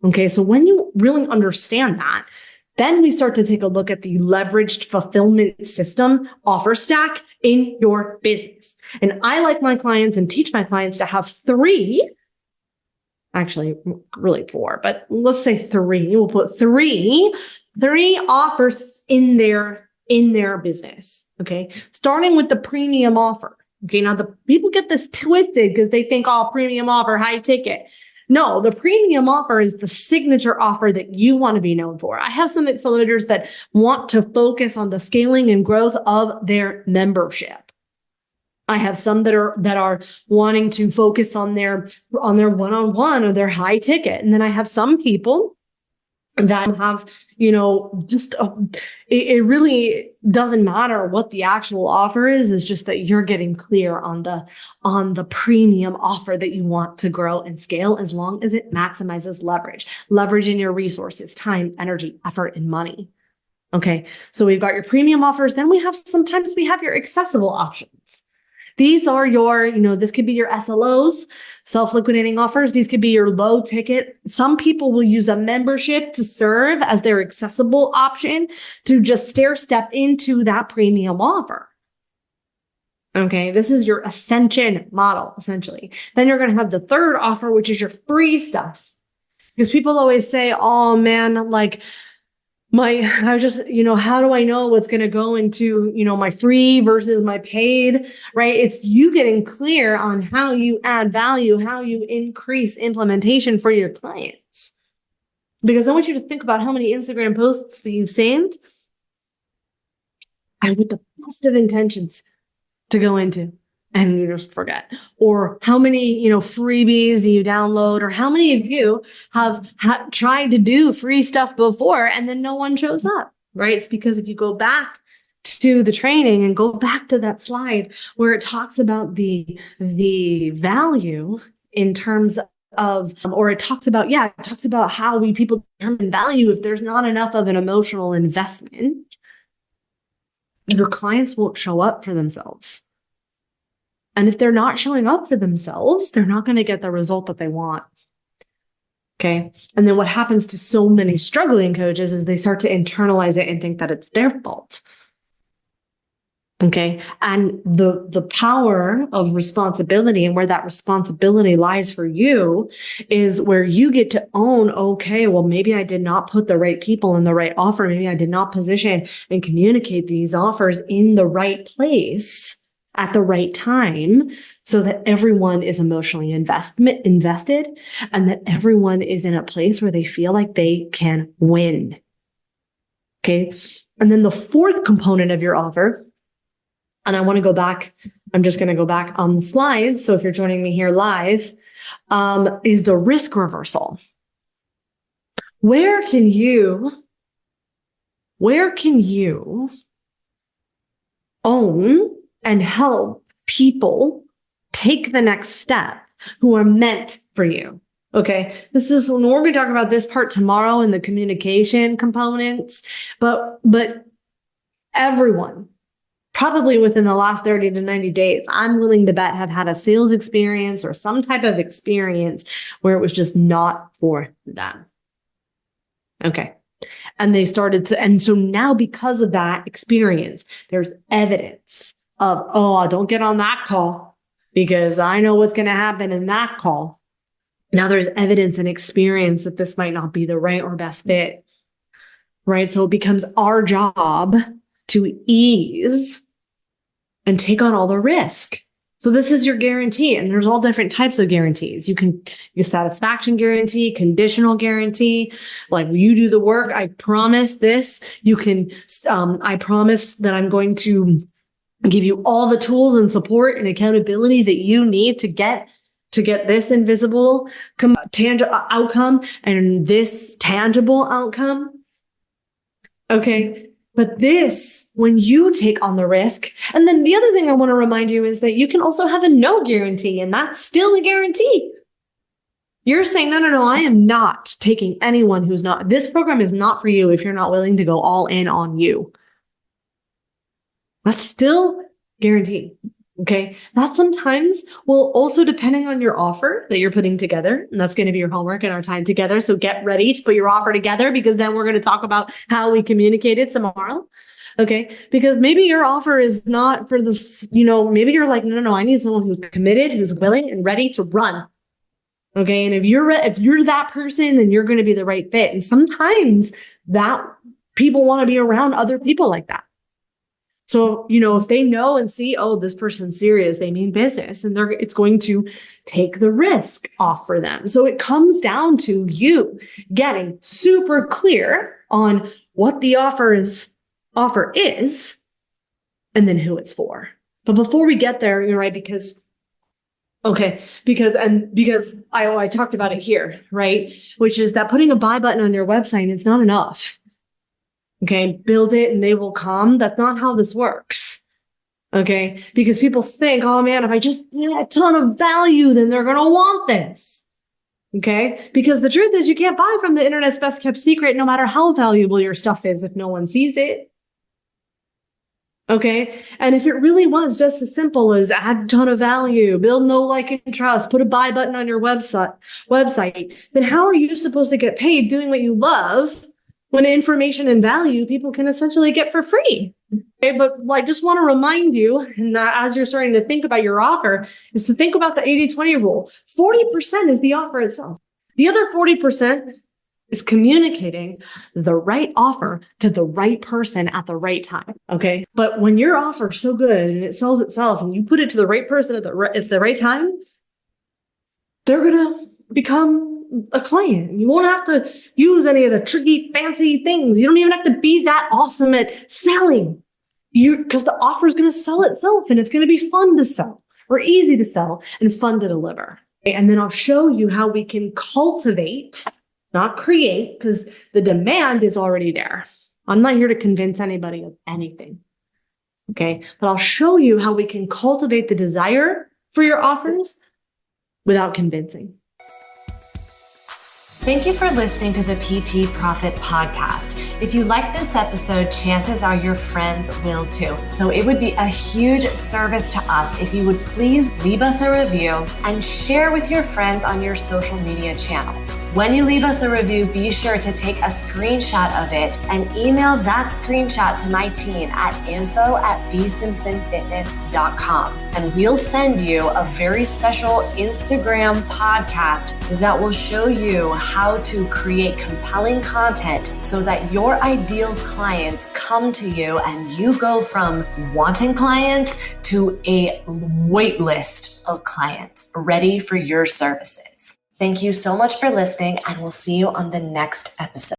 Okay, so when you really understand that, then we start to take a look at the leveraged fulfillment system offer stack in your business. And I like my clients and teach my clients to have three, actually really four, but let's say three. We'll put three offers in their business. Okay, starting with the premium offer. Okay, now the people get this twisted because they think, oh, premium offer, high ticket. No, the premium offer is the signature offer that you want to be known for. I have some accelerators that want to focus on the scaling and growth of their membership. I have some that are wanting to focus on their one-on-one or their high ticket. And then I have some people that have, just it really doesn't matter what the actual offer is. It's just that you're getting clear on the premium offer that you want to grow and scale, as long as it maximizes leverage in your resources, time, energy, effort, and money. Okay. So we've got your premium offers. Then sometimes we have your accessible options. These are your, this could be your SLOs, self-liquidating offers. These could be your low ticket. Some people will use a membership to serve as their accessible option to just stair step into that premium offer. Okay, this is your ascension model, essentially. Then you're going to have the third offer, which is your free stuff. Because people always say, oh man, how do I know what's going to go into, my free versus my paid, right? It's you getting clear on how you add value, how you increase implementation for your clients. Because I want you to think about how many Instagram posts that you've saved and with the best of intentions to go into, and you just forget. Or how many, freebies do you download? Or how many of you have tried to do free stuff before and then no one shows up, right? It's because if you go back to the training and go back to that slide where it talks about the value in terms of, or it talks about how people determine value. If there's not enough of an emotional investment, your clients won't show up for themselves. And if they're not showing up for themselves, they're not going to get the result that they want. Okay. And then what happens to so many struggling coaches is they start to internalize it and think that it's their fault. Okay. And the power of responsibility and where that responsibility lies for you is where you get to own, okay, well, maybe I did not put the right people in the right offer. Maybe I did not position and communicate these offers in the right place at the right time so that everyone is emotionally invested and that everyone is in a place where they feel like they can win. Okay. And then the fourth component of your offer, and I want to go back, I'm just going to go back on the slides. So if you're joining me here live, is the risk reversal. Where can you own and help people take the next step who are meant for you? Okay. This is when we're going to talk about this part tomorrow in the communication components, but everyone probably within the last 30 to 90 days, I'm willing to bet have had a sales experience or some type of experience where it was just not for them. Okay. And they started to, and so now because of that experience, there's evidence of, oh, don't get on that call because I know what's going to happen in that call. Now there's evidence and experience that this might not be the right or best fit, right? So it becomes our job to ease and take on all the risk. So this is your guarantee, and there's all different types of guarantees. You can your satisfaction guarantee, conditional guarantee, like you do the work, I promise this. You can, I promise that I'm going to give you all the tools and support and accountability that you need to get this invisible outcome and this tangible outcome. Okay. But this, when you take on the risk, and then the other thing I want to remind you is that you can also have a no guarantee, and that's still a guarantee. You're saying, no, I am not taking anyone who's not, this program is not for you if you're not willing to go all in on you. That's still guaranteed. Okay. That sometimes will also, depending on your offer that you're putting together, and that's going to be your homework and our time together. So get ready to put your offer together, because then we're going to talk about how we communicate it tomorrow. Okay. Because maybe your offer is not for this, maybe you're like, no, I need someone who's committed, who's willing and ready to run. Okay. And if you're that person, then you're going to be the right fit. And sometimes that people want to be around other people like that. So, if they know and see, oh, this person's serious, they mean business, and it's going to take the risk off for them. So it comes down to you getting super clear on what the offer is, and then who it's for. But before we get there, you're right, because I talked about it here, right? Which is that putting a buy button on your website is not enough. Okay, build it and they will come. That's not how this works. Okay, because people think, oh man, if I just get a ton of value, then they're going to want this. Okay, because the truth is you can't buy from the internet's best kept secret, no matter how valuable your stuff is, if no one sees it. Okay, and if it really was just as simple as add a ton of value, build know, like, and trust, put a buy button on your website, then how are you supposed to get paid doing what you love when information and value people can essentially get for free? Okay, but I just want to remind you, and as you're starting to think about your offer, is to think about the 80-20 rule. 40% is the offer itself. The other 40% is communicating the right offer to the right person at the right time. Okay. But when your offer is so good and it sells itself and you put it to the right person at the right time, they're going to become a client. You won't have to use any of the tricky, fancy things. You don't even have to be that awesome at selling, because the offer is going to sell itself, and it's going to be fun to sell, or easy to sell, and fun to deliver. And then I'll show you how we can cultivate, not create, because the demand is already there. I'm not here to convince anybody of anything. Okay. But I'll show you how we can cultivate the desire for your offers without convincing. Thank you for listening to the PT Profit Podcast. If you like this episode, chances are your friends will too. So it would be a huge service to us if you would please leave us a review and share with your friends on your social media channels. When you leave us a review, be sure to take a screenshot of it and email that screenshot to my team at info@bsimpsonfitness.com. And we'll send you a very special Instagram podcast that will show you how to create compelling content so that your ideal clients come to you and you go from wanting clients to a wait list of clients ready for your services. Thank you so much for listening, and we'll see you on the next episode.